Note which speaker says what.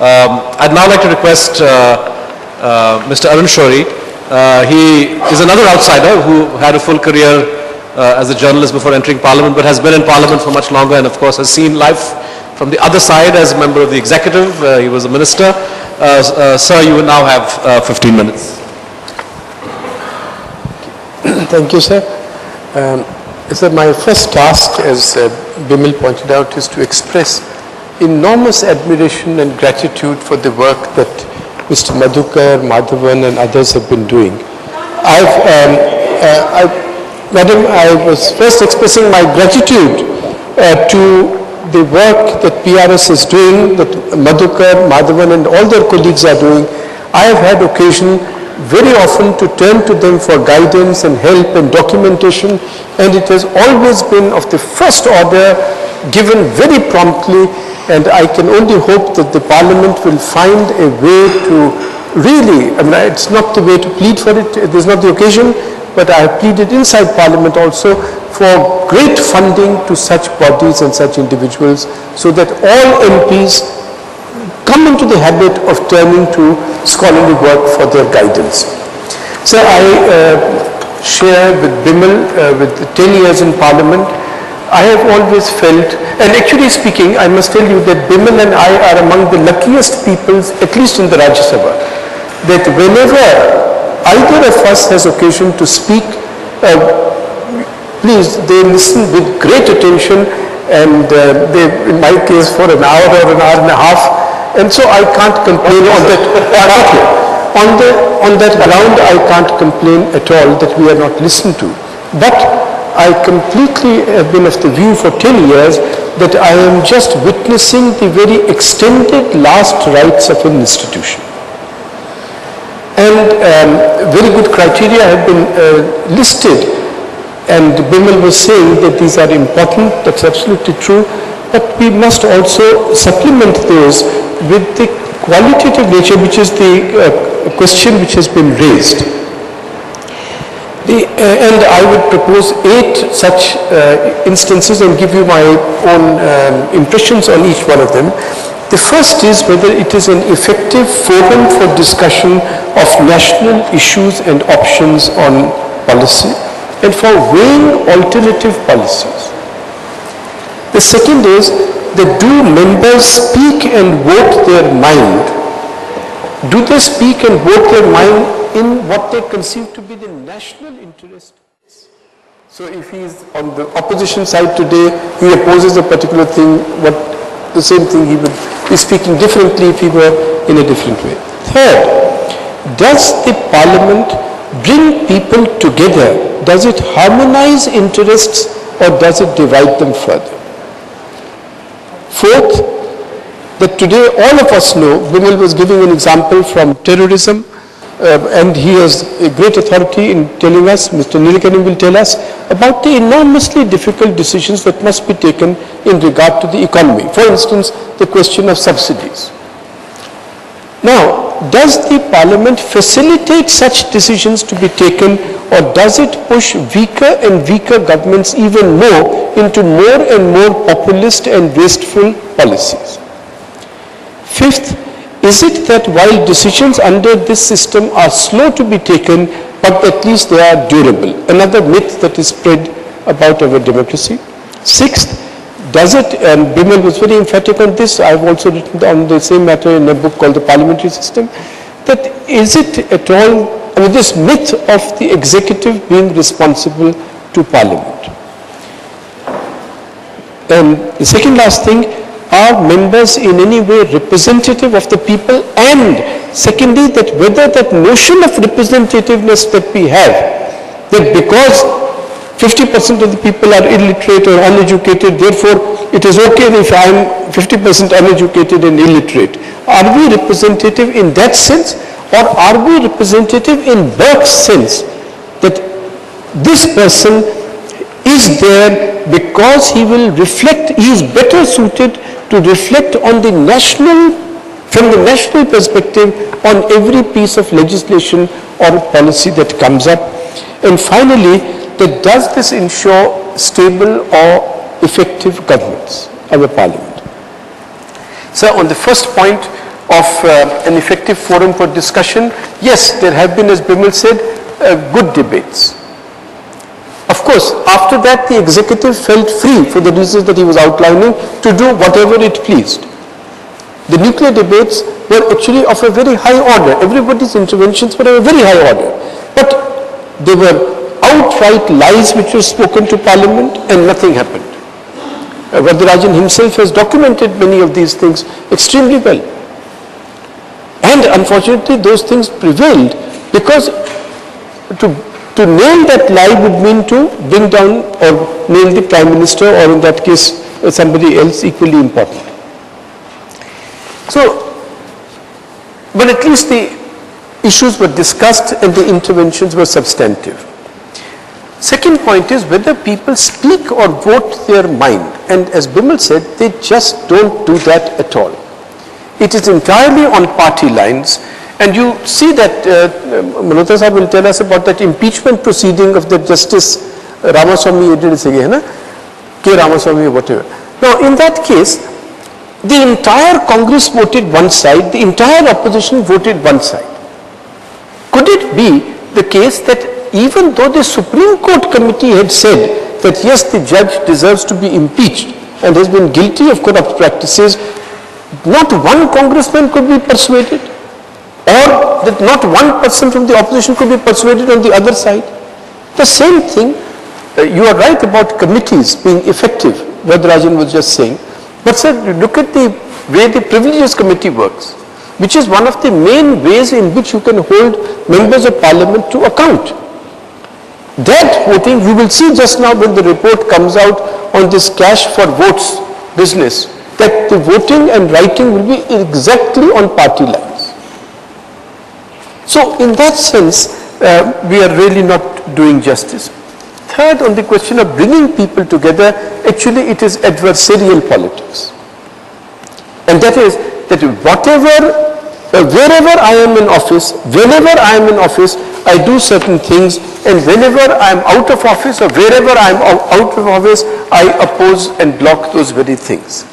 Speaker 1: I'd now like to request Mr. Arun Shourie. He is another outsider who had a full career as a journalist before entering Parliament, but has been in Parliament for much longer and of course has seen life from the other side as a member of the executive. He was a minister. Sir, you will now have 15 minutes.
Speaker 2: Thank you, sir. So my first task, as Bimal pointed out, is to express enormous admiration and gratitude for the work that Mr. Madhukar, Madhavan and others have been doing. Madam, I was first expressing my gratitude to the work that PRS is doing, that Madhukar, Madhavan and all their colleagues are doing. I have had occasion very often to turn to them for guidance and help and documentation, and it has always been of the first order, given very promptly, and I can only hope that the Parliament will find a way to really, I mean, it's not the way to plead for it, it is not the occasion, but I have pleaded inside Parliament also for great funding to such bodies and such individuals, so that all MPs come into the habit of turning to scholarly work for their guidance. So I share with Bimal, with 10 years in Parliament, I have always felt, and actually speaking, I must tell you that Bimal and I are among the luckiest people, at least in the Rajya Sabha, that whenever either of us has occasion to speak, please, they listen with great attention, and they, in my case, for an hour or an hour and a half, and so I can't complain on that. On that ground, I can't complain at all that we are not listened to. But I completely have been of the view for 10 years that I am just witnessing the very extended last rites of an institution. And very good criteria have been listed, and Bimal was saying that these are important, that's absolutely true, but we must also supplement those with the qualitative nature, which is the question which has been raised. And I would propose 8 such instances and give you my own impressions on each one of them. The first is whether it is an effective forum for discussion of national issues and options on policy and for weighing alternative policies. The second is that do members speak and vote their mind? Do they speak and vote their mind in what they conceive to be the national interest? So if he is on the opposition side today, he opposes a particular thing, the same thing he would be speaking differently if he were in a different way. Third, does the Parliament bring people together? Does it harmonize interests or does it divide them further? Fourth, that today all of us know, Bimal was giving an example from terrorism, and he has a great authority in telling us, Mr. Nilekani will tell us, about the enormously difficult decisions that must be taken in regard to the economy. For instance, the question of subsidies. Now, does the Parliament facilitate such decisions to be taken, or does it push weaker and weaker governments even more into more and more populist and wasteful policies? Fifth, is it that while decisions under this system are slow to be taken, but at least they are durable? Another myth that is spread about our democracy. Sixth, does it, and Bimal was very emphatic on this, I've also written on the same matter in a book called The Parliamentary System, that is it at all, I mean, this myth of the executive being responsible to Parliament. And the second last thing, are members in any way representative of the people? And secondly, that whether that notion of representativeness that we have, that because 50% of the people are illiterate or uneducated, therefore it is okay if I am 50% uneducated and illiterate. Are we representative in that sense, or are we representative in Burke's sense, that this person is there because he will reflect, he is better suited to reflect on the national, from the national perspective on every piece of legislation or policy that comes up? And finally, that does this ensure stable or effective governments of a Parliament? So on the first point of an effective forum for discussion. Yes, there have been, as Bimal said, good debates. Of course, after that the executive felt free, for the reasons that he was outlining, to do whatever it pleased. The nuclear debates were actually of a very high order. Everybody's interventions were of a very high order. But they were outright lies which were spoken to Parliament and nothing happened. Varadarajan himself has documented many of these things extremely well. And unfortunately those things prevailed because to nail that lie would mean to bring down or nail the Prime Minister, or in that case somebody else equally important. So, but at least the issues were discussed and the interventions were substantive. Second point is whether people speak or vote their mind. And as Bimal said, they just don't do that at all. It is entirely on party lines. And you see that, Malhotra Sahib will tell us about that impeachment proceeding of the Justice Ramaswamy, K. Ramaswamy or whatever. Now in that case, the entire Congress voted one side, the entire opposition voted one side. Could it be the case that even though the Supreme Court committee had said that yes, the judge deserves to be impeached and has been guilty of corrupt practices, not one congressman could be persuaded, or that not one person from the opposition could be persuaded on the other side? The same thing, you are right about committees being effective, Varadarajan was just saying, but sir, look at the way the Privileges Committee works, which is one of the main ways in which you can hold members of Parliament to account. That voting, you will see just now when the report comes out on this cash for votes business, that the voting and writing will be exactly on party lines. So in that sense, we are really not doing justice. Third, on the question of bringing people together, actually it is adversarial politics. And that is that wherever I am in office, whenever I am in office, I do certain things, and whenever I am out of office or wherever I am out of office, I oppose and block those very things.